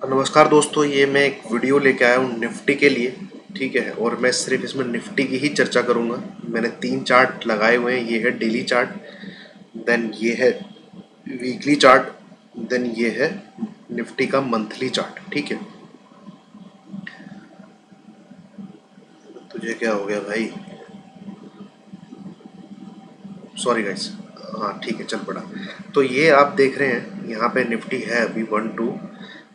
नमस्कार दोस्तों, ये मैं एक वीडियो लेके आया हूँ निफ्टी के लिए। ठीक है, और मैं सिर्फ इसमें निफ्टी की ही चर्चा करूँगा। मैंने 3 चार्ट लगाए हुए हैं। ये है डेली चार्ट, देन ये है वीकली चार्ट, देन ये है निफ्टी का मंथली चार्ट। ठीक है, तुझे क्या हो गया भाई? Sorry guys. हाँ ठीक है, चल पड़ा। तो ये आप देख रहे हैं, यहाँ पे निफ्टी है अभी 1 2,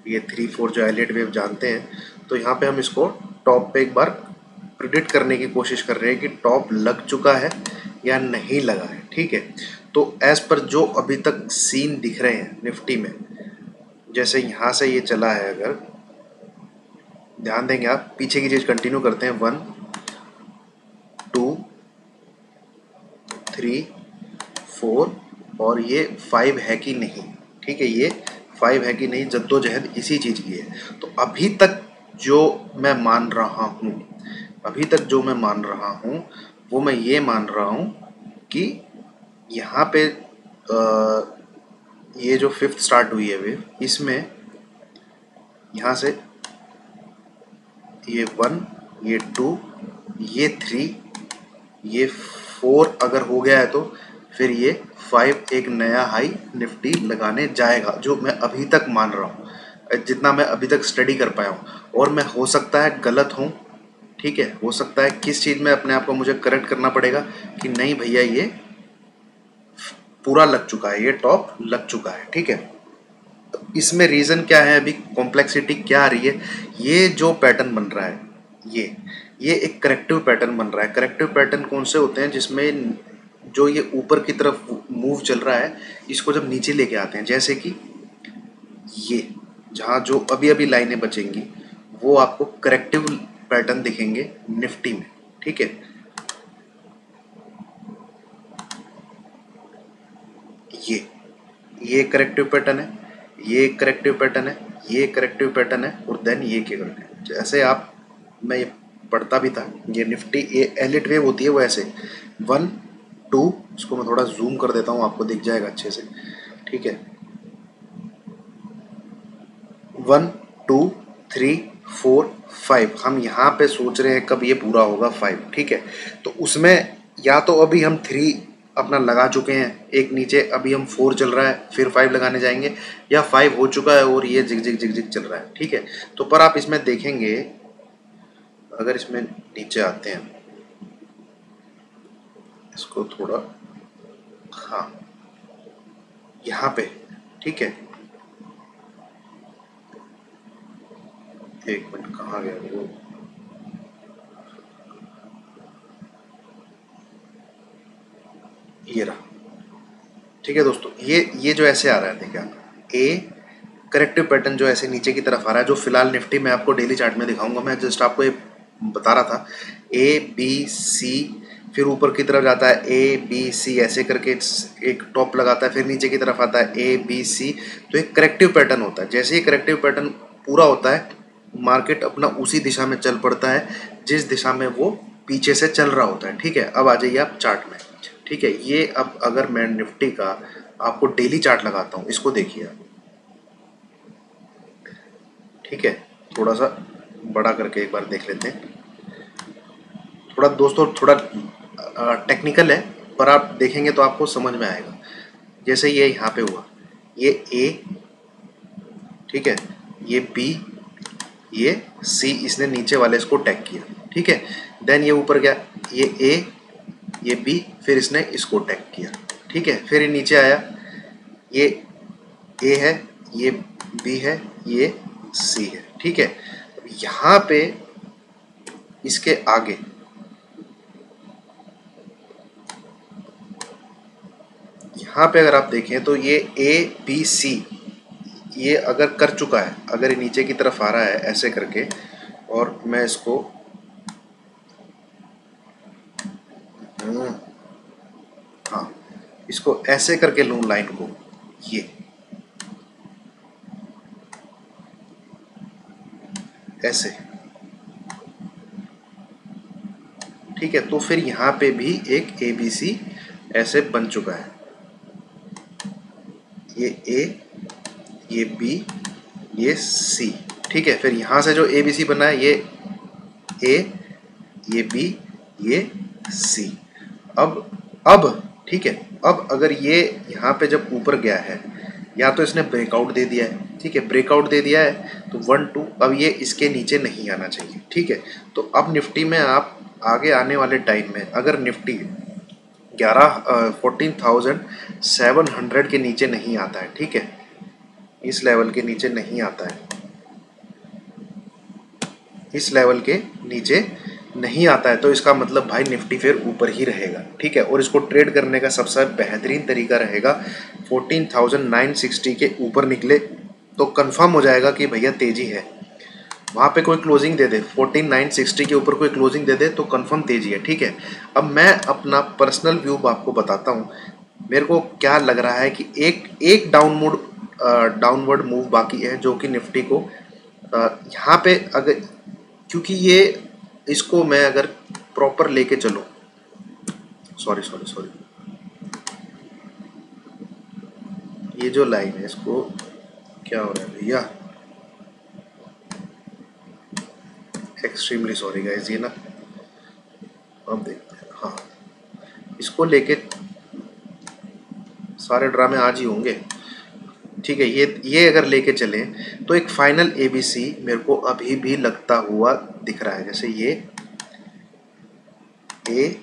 ये 3 4 जो एलियट वेव जानते हैं। तो यहाँ पे हम इसको टॉप पे एक बार प्रिडिक्ट करने की कोशिश कर रहे हैं कि टॉप लग चुका है या नहीं लगा है। ठीक है, तो एज पर जो अभी तक सीन दिख रहे हैं निफ्टी में, जैसे यहाँ से ये चला है, अगर ध्यान देंगे आप, पीछे की चीज कंटिन्यू करते हैं। 1 2 3 4 और ये 5 है कि नहीं। ठीक है, ये 5 है कि नहीं, जद्दोजहद इसी चीज की है। तो अभी तक जो मैं मान रहा हूँ, अभी तक जो मैं मान रहा हूँ वो मैं ये मान रहा हूँ कि यहाँ पे ये जो फिफ्थ स्टार्ट हुई है वेव, इसमें यहाँ से ये 1, ये 2, ये 3, ये 4 अगर हो गया है तो फिर ये 5 एक नया हाई निफ्टी लगाने जाएगा, जो मैं अभी तक मान रहा हूँ, जितना मैं अभी तक स्टडी कर पाया हूँ। और मैं हो सकता है गलत हूँ। ठीक है, हो सकता है किस चीज़ में अपने आप को मुझे करेक्ट करना पड़ेगा कि नहीं भैया ये पूरा लग चुका है, ये टॉप लग चुका है। ठीक है, तो इसमें रीज़न क्या है, अभी कॉम्प्लेक्सिटी क्या आ रही है? ये जो पैटर्न बन रहा है, ये एक करेक्टिव पैटर्न बन रहा है। करेक्टिव पैटर्न कौन से होते हैं? जिसमें जो ये ऊपर की तरफ मूव चल रहा है, इसको जब नीचे लेके आते हैं, जैसे कि ये जहाँ जो अभी अभी लाइनें बचेंगी वो आपको करेक्टिव पैटर्न दिखेंगे निफ्टी में। ठीक है, ये करेक्टिव पैटर्न है, ये करेक्टिव पैटर्न है, ये करेक्टिव पैटर्न है, और देन ये करेक्टिव। जैसे आप, मैं ये पढ़ता भी था, ये निफ्टी ये एलिट वेव होती है वो ऐसे 1 2, इसको मैं थोड़ा जूम कर देता हूँ, आपको दिख जाएगा अच्छे से। ठीक है, 1 2 3 4 5, हम यहाँ पे सोच रहे हैं कब ये पूरा होगा 5। ठीक है, तो उसमें या तो अभी हम 3 अपना लगा चुके हैं, एक नीचे, अभी हम 4 चल रहा है, फिर 5 लगाने जाएंगे, या 5 हो चुका है और ये जिग जिग जिग जिग चल रहा है। ठीक है, तो पर आप इसमें देखेंगे, अगर इसमें नीचे आते हैं, इसको थोड़ा, हाँ यहाँ पे, ठीक है, एक मिनट कहाँ गया वो, ये रहा। ठीक है दोस्तों, ये जो ऐसे आ रहा है, देखिए आप, ए करेक्टिव पैटर्न जो ऐसे नीचे की तरफ आ रहा है, जो फिलहाल निफ्टी में आपको डेली चार्ट में दिखाऊंगा। मैं जस्ट आपको ये बता रहा था, ए बी सी, फिर ऊपर की तरफ जाता है ए बी सी ऐसे करके, एक टॉप लगाता है, फिर नीचे की तरफ आता है ए बी सी। तो एक करेक्टिव पैटर्न होता है। जैसे ही करेक्टिव पैटर्न पूरा होता है, मार्केट अपना उसी दिशा में चल पड़ता है जिस दिशा में वो पीछे से चल रहा होता है। ठीक है, अब आ जाइए आप चार्ट में। ठीक है, ये अब अगर मैं निफ्टी का आपको डेली चार्ट लगाता हूँ, इसको देखिए आप। ठीक है, थोड़ा सा बड़ा करके एक बार देख लेते हैं। थोड़ा दोस्तों, थोड़ा टेक्निकल है, पर आप देखेंगे तो आपको समझ में आएगा। जैसे ये यहाँ पे हुआ, ये ए, ठीक है, ये बी, ये सी, इसने नीचे वाले इसको टैग किया। ठीक है, देन ये ऊपर गया, ये ए, ये बी, फिर इसने इसको टैग किया। ठीक है, फिर ये नीचे आया, ये ए है, ये बी है, ये सी है। ठीक है, यहाँ पे इसके आगे, यहाँ पे अगर आप देखें तो ये ए बी सी, ये अगर कर चुका है, अगर ये नीचे की तरफ आ रहा है ऐसे करके, और मैं इसको हाँ, इसको ऐसे करके लूँ लाइन को, ये ऐसे। ठीक है, तो फिर यहाँ पे भी एक ए बी सी ऐसे बन चुका है, ये ए, ये बी, ये सी, ठीक है। फिर यहाँ से जो ए बी सी बना है ये ए, ये बी, ये सी। अब ठीक है, अब अगर ये यहाँ पे जब ऊपर गया है, या तो इसने ब्रेकआउट दे दिया है, ठीक है, ब्रेकआउट दे दिया है तो 1 2, अब ये इसके नीचे नहीं आना चाहिए, ठीक है। तो अब निफ्टी में आप आगे आने वाले टाइम में अगर निफ्टी 14,700 के नीचे नहीं आता है, ठीक है, इस लेवल के नीचे नहीं आता है, इस लेवल के नीचे नहीं आता है, तो इसका मतलब भाई निफ्टी फिर ऊपर ही रहेगा, ठीक है। और इसको ट्रेड करने का सबसे बेहतरीन तरीका रहेगा 14,960 के ऊपर निकले तो कंफर्म हो जाएगा कि भैया तेजी है। वहाँ पे कोई क्लोजिंग दे दे, 14,960 के ऊपर कोई क्लोजिंग दे दे तो कंफर्म तेजी है, ठीक है। अब मैं अपना पर्सनल व्यू आपको बताता हूँ, मेरे को क्या लग रहा है कि एक डाउनवर्ड मूव बाकी है जो कि निफ्टी को यहाँ पे अगर, क्योंकि ये इसको मैं अगर प्रॉपर लेके चलूँ, सॉरी, ये जो लाइन है इसको क्या हो रहा है भैया, एक्सट्रीमली सॉरी गाइस, ये ना अब देखते हैं। हाँ, इसको लेके सारे ड्रामे आज ही होंगे, ठीक है। ये अगर लेके चलें तो एक फाइनल एबीसी मेरे को अभी भी लगता हुआ दिख रहा है, जैसे ये ए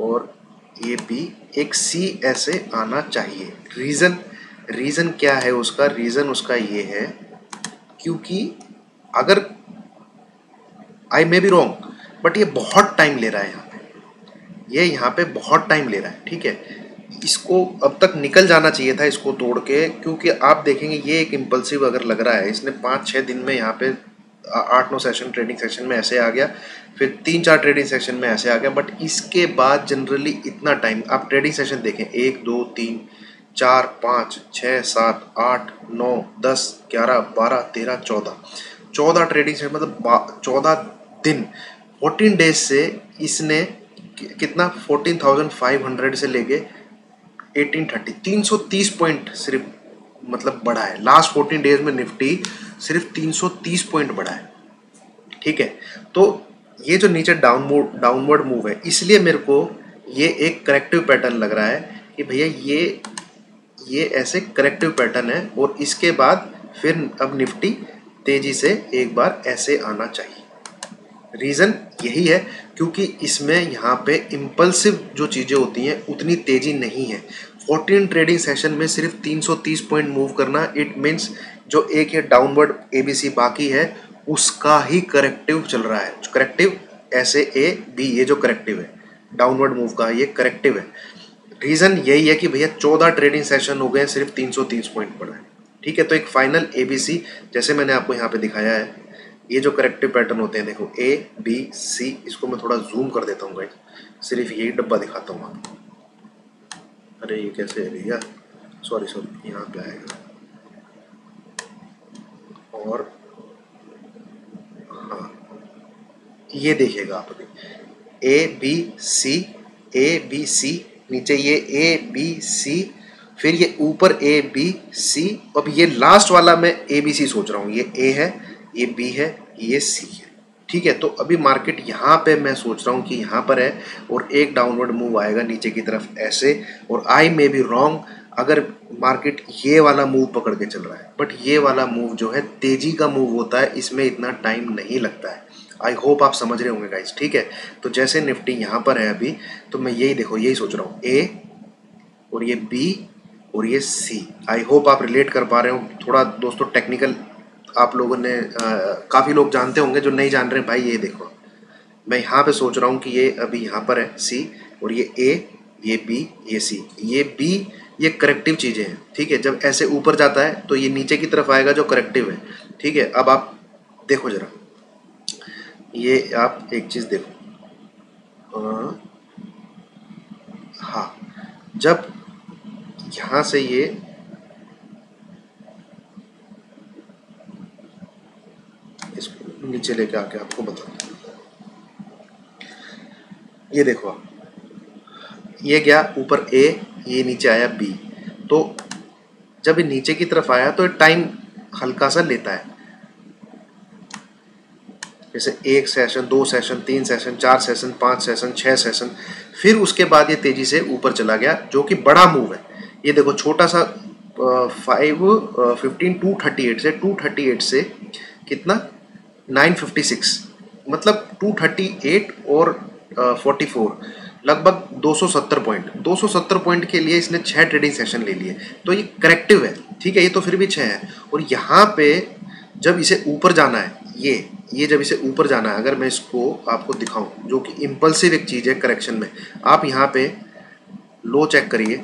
और ये बी, एक सी ऐसे आना चाहिए। रीज़न क्या है उसका? रीज़न उसका ये है क्योंकि अगर आई मे बी रॉन्ग बट ये बहुत टाइम ले रहा है यहाँ पे, ये यहाँ पे बहुत टाइम ले रहा है, ठीक है। इसको अब तक निकल जाना चाहिए था इसको तोड़ के, क्योंकि आप देखेंगे ये एक इम्पल्सिव अगर लग रहा है, इसने 5-6 दिन में यहाँ पे 8-9 सेशन ट्रेडिंग सेशन में ऐसे आ गया, फिर 3-4 ट्रेडिंग सेशन में ऐसे आ गया, बट इसके बाद जनरली इतना टाइम आप ट्रेडिंग सेशन देखें 1 2 3 4 5 6 7 8 9 10 11 12 13 14 ट्रेडिंग सेशन, मतलब 14 दिन, 14 डेज से इसने कितना 14,500 से लेके 1830 330 पॉइंट सिर्फ मतलब बढ़ा है। लास्ट 14 डेज में निफ्टी सिर्फ 330 पॉइंट बढ़ा है, ठीक है। तो ये जो नीचे डाउनवर्ड मूव है, इसलिए मेरे को ये एक करेक्टिव पैटर्न लग रहा है कि भैया ये ऐसे करेक्टिव पैटर्न है और इसके बाद फिर अब निफ्टी तेजी से एक बार ऐसे आना चाहिए। रीज़न यही है क्योंकि इसमें यहाँ पे इम्पल्सिव जो चीज़ें होती हैं उतनी तेज़ी नहीं है। 14 ट्रेडिंग सेशन में सिर्फ 330 पॉइंट मूव करना, इट मीन्स जो एक ये डाउनवर्ड एबीसी बाकी है उसका ही करेक्टिव चल रहा है। करेक्टिव ऐसे ए बी, ये जो करेक्टिव है डाउनवर्ड मूव का, ये करेक्टिव है। रीज़न यही है कि भैया 14 ट्रेडिंग सेशन हो गए, सिर्फ 330 पॉइंट पड़ा है, ठीक है। तो एक फाइनल एबीसी जैसे मैंने आपको यहाँ पे दिखाया है, ये जो करेक्टिव पैटर्न होते हैं देखो ए बी सी, इसको मैं थोड़ा जूम कर देता हूँ गाइस, सिर्फ यही डब्बा दिखाता हूँ आपको। अरे ये कैसे है भैया, सॉरी यहाँ पे आएगा, और हाँ ये देखिएगा आप अभी ए बी सी, नीचे ये ए बी सी, फिर ये ऊपर ए बी सी, अब ये लास्ट वाला मैं ए बी सी सोच रहा हूँ, ये ए है, ये बी है, ये सी है, ठीक है। तो अभी मार्केट यहाँ पे मैं सोच रहा हूँ कि यहाँ पर है और एक डाउनवर्ड मूव आएगा नीचे की तरफ ऐसे, और आई मे बी रॉन्ग अगर मार्केट ये वाला मूव पकड़ के चल रहा है, बट ये वाला मूव जो है तेजी का मूव होता है, इसमें इतना टाइम नहीं लगता है। आई होप आप समझ रहे होंगे गाइस, ठीक है। तो जैसे निफ्टी यहाँ पर है अभी, तो मैं यही देखो यही सोच रहा हूँ, ए और ये बी और ये सी। आई होप आप रिलेट कर पा रहे हो। थोड़ा दोस्तों टेक्निकल आप लोगों ने काफ़ी लोग जानते होंगे, जो नहीं जान रहे भाई ये देखो, मैं यहाँ पे सोच रहा हूँ कि ये अभी यहाँ पर है सी, और ये ए, ये बी, ये सी, ये बी, ये करेक्टिव चीज़ें हैं, ठीक है। जब ऐसे ऊपर जाता है तो ये नीचे की तरफ आएगा जो करेक्टिव है, ठीक है। अब आप देखो जरा, ये आप एक चीज़ देखो, हाँ, जब यहाँ से ये इसको नीचे लेके आके आपको बताता हूँ, ये देखो आप, ये गया ऊपर ए, ये नीचे आया बी, तो जब ये नीचे की तरफ आया तो टाइम हल्का सा लेता है, जैसे 1 session, 2 session, 3 session, 4 session, 5 session, 6 session, फिर उसके बाद ये तेजी से ऊपर चला गया, जो कि बड़ा मूव है। ये देखो छोटा सा 15 238 से 238 से कितना 956, मतलब 238 और 44, लगभग 270 पॉइंट, 270 पॉइंट के लिए इसने 6 ट्रेडिंग सेशन ले लिए। तो ये करेक्टिव है, ठीक है, ये तो फिर भी 6 है। और यहाँ पे जब इसे ऊपर जाना है, ये जब इसे ऊपर जाना है, अगर मैं इसको आपको दिखाऊं, जो कि इम्पल्सिव एक चीज़ है करेक्शन में, आप यहाँ पे लो चेक करिए,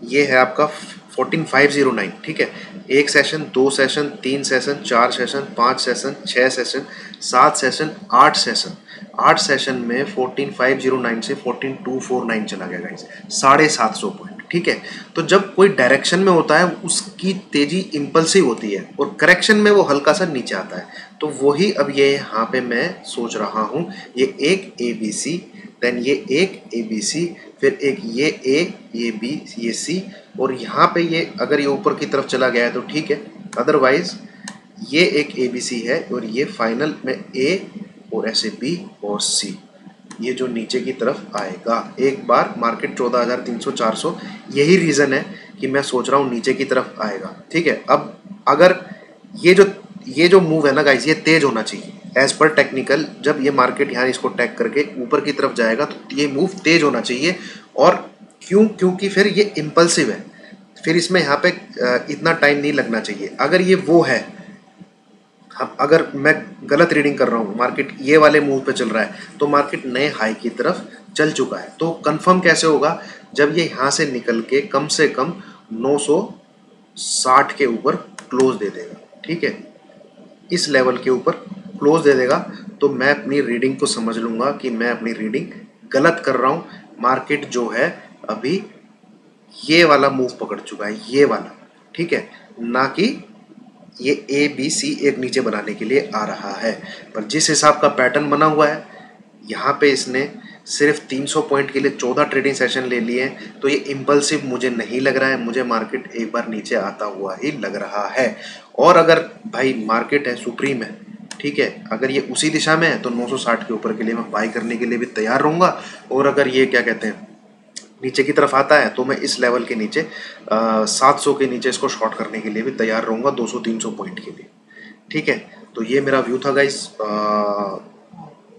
ये है आपका 14509, ठीक है। 1 session, 2 session, 3 session, 4 session, 5 session, 6 session, 7 session, 8 session, 8 session में 14509 से 14249 चला गया गाइस, 750 पॉइंट, ठीक है। तो जब कोई डायरेक्शन में होता है उसकी तेजी इम्पल्सिव होती है, और करेक्शन में वो हल्का सा नीचे आता है। तो वही अब ये यहाँ पे मैं सोच रहा हूँ, ये एक ABC, देन ये एक ABC, फिर एक ये A, ये B, ये C, और यहाँ पे ये अगर ये ऊपर की तरफ चला गया है तो ठीक है, अदरवाइज ये एक ABC है, और ये फाइनल में A और ऐसे B और C, ये जो नीचे की तरफ आएगा एक बार मार्केट 14,300 400, यही रीज़न है कि मैं सोच रहा हूँ नीचे की तरफ आएगा, ठीक है। अब अगर ये जो मूव है ना गाइस, ये तेज होना चाहिए एज पर टेक्निकल। जब ये मार्केट यहाँ इसको टैग करके ऊपर की तरफ जाएगा तो ये मूव तेज होना चाहिए। और क्योंकि फिर ये इम्पल्सिव है, फिर इसमें यहाँ पे इतना टाइम नहीं लगना चाहिए। अगर ये वो है, हम अगर मैं गलत रीडिंग कर रहा हूँ, मार्केट ये वाले मूव पे चल रहा है, तो मार्केट नए हाई की तरफ चल चुका है। तो कंफर्म कैसे होगा, जब ये यहाँ से निकल के कम से कम 960 के ऊपर क्लोज दे देगा, ठीक है, इस लेवल के ऊपर क्लोज दे देगा, तो मैं अपनी रीडिंग को समझ लूँगा कि मैं अपनी रीडिंग गलत कर रहा हूँ। मार्केट जो है अभी ये वाला मूव पकड़ चुका है, ये वाला, ठीक है, ना कि ये ABC एक नीचे बनाने के लिए आ रहा है। पर जिस हिसाब का पैटर्न बना हुआ है, यहाँ पे इसने सिर्फ 300 पॉइंट के लिए 14 ट्रेडिंग सेशन ले लिए हैं, तो ये इम्पल्सिव मुझे नहीं लग रहा है, मुझे मार्केट एक बार नीचे आता हुआ ही लग रहा है। और अगर भाई मार्केट है सुप्रीम है, ठीक है, अगर ये उसी दिशा में है तो 960 के ऊपर के लिए मैं बाई करने के लिए भी तैयार रहूँगा। और अगर ये क्या कहते हैं नीचे की तरफ आता है तो मैं इस लेवल के नीचे 700 के नीचे इसको शॉर्ट करने के लिए भी तैयार रहूँगा, 200-300 पॉइंट के लिए, ठीक है। तो ये मेरा व्यू था गाइस।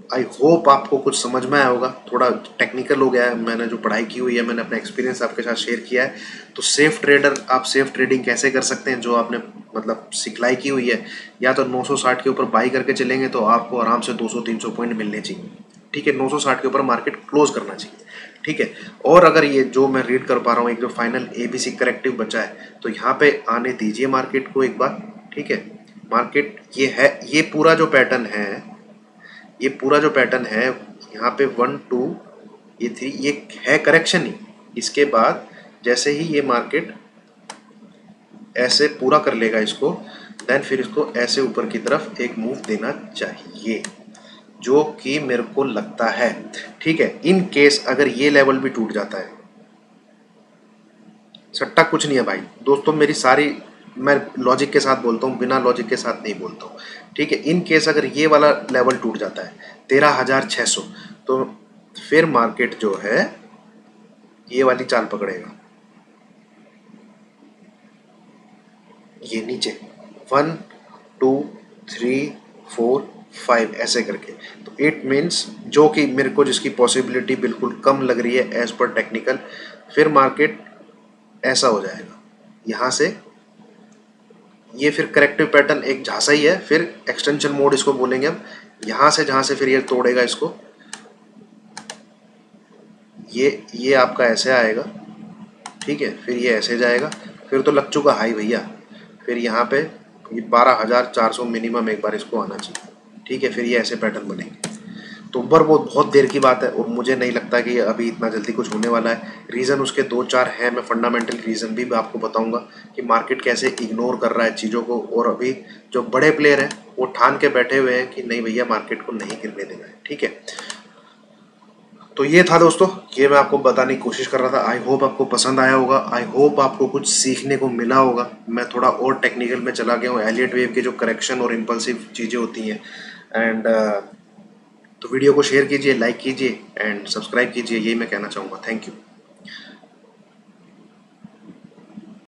आई होप आपको कुछ समझ में आया होगा, थोड़ा टेक्निकल हो गया है, मैंने जो पढ़ाई की हुई है, मैंने अपना एक्सपीरियंस आपके साथ शेयर किया है। तो सेफ ट्रेडर, आप सेफ ट्रेडिंग कैसे कर सकते हैं, जो आपने मतलब सिखलाई की हुई है, या तो 960 के ऊपर बाई करके चलेंगे तो आपको आराम से 200-300 पॉइंट मिलने चाहिए, ठीक है। 960 के ऊपर मार्केट क्लोज करना चाहिए, ठीक है। और अगर ये जो मैं रीड कर पा रहा हूँ, एक जो फाइनल ABC करेक्टिव बचा है, तो यहाँ पे आने दीजिए मार्केट को एक बार, ठीक है। मार्केट ये है, ये पूरा जो पैटर्न है, ये पूरा जो पैटर्न है यहाँ पे 1 2 ये 3, ये है करेक्शन ही। इसके बाद जैसे ही ये मार्केट ऐसे पूरा कर लेगा इसको, देन फिर इसको ऐसे ऊपर की तरफ एक मूव देना चाहिए, जो कि मेरे को लगता है, ठीक है। इन केस अगर ये लेवल भी टूट जाता है, सट्टा कुछ नहीं है भाई दोस्तों, मेरी सारी, मैं लॉजिक के साथ बोलता हूँ, बिना लॉजिक के साथ नहीं बोलता हूँ, ठीक है। इन केस अगर ये वाला लेवल टूट जाता है 13,600, तो फिर मार्केट जो है ये वाली चाल पकड़ेगा, ये नीचे 1 2 3 4 5 ऐसे करके। तो इट मीन्स, जो कि मेरे को जिसकी पॉसिबिलिटी बिल्कुल कम लग रही है एज पर टेक्निकल, फिर मार्केट ऐसा हो जाएगा यहाँ से, ये फिर करेक्टिव पैटर्न एक झांसा ही है, फिर एक्सटेंशन मोड इसको बोलेंगे हम, यहाँ से जहाँ से फिर ये तोड़ेगा इसको, ये आपका ऐसे आएगा, ठीक है, फिर ये ऐसे जाएगा, फिर तो लग चुका हाई भैया, फिर यहाँ पे ये 12,400 मिनिमम एक बार इसको आना चाहिए, ठीक है, फिर ये ऐसे पैटर्न बनेंगे। तो ऊपर वो बहुत देर की बात है, और मुझे नहीं लगता कि अभी इतना जल्दी कुछ होने वाला है। रीज़न उसके 2-4 हैं, मैं फंडामेंटल रीज़न भी आपको बताऊंगा कि मार्केट कैसे इग्नोर कर रहा है चीज़ों को, और अभी जो बड़े प्लेयर हैं वो ठान के बैठे हुए हैं कि नहीं भैया मार्केट को नहीं गिरने देना है, ठीक है। तो ये था दोस्तों, ये मैं आपको बताने की कोशिश कर रहा था। आई होप आपको पसंद आया होगा, आई होप आपको कुछ सीखने को मिला होगा। मैं थोड़ा और टेक्निकल में चला गया हूँ, एलियट वेव के जो करेक्शन और इम्पल्सिव चीज़ें होती हैं। एंड तो वीडियो को शेयर कीजिए, लाइक कीजिए एंड सब्सक्राइब कीजिए, यही मैं कहना चाहूँगा। Thank you.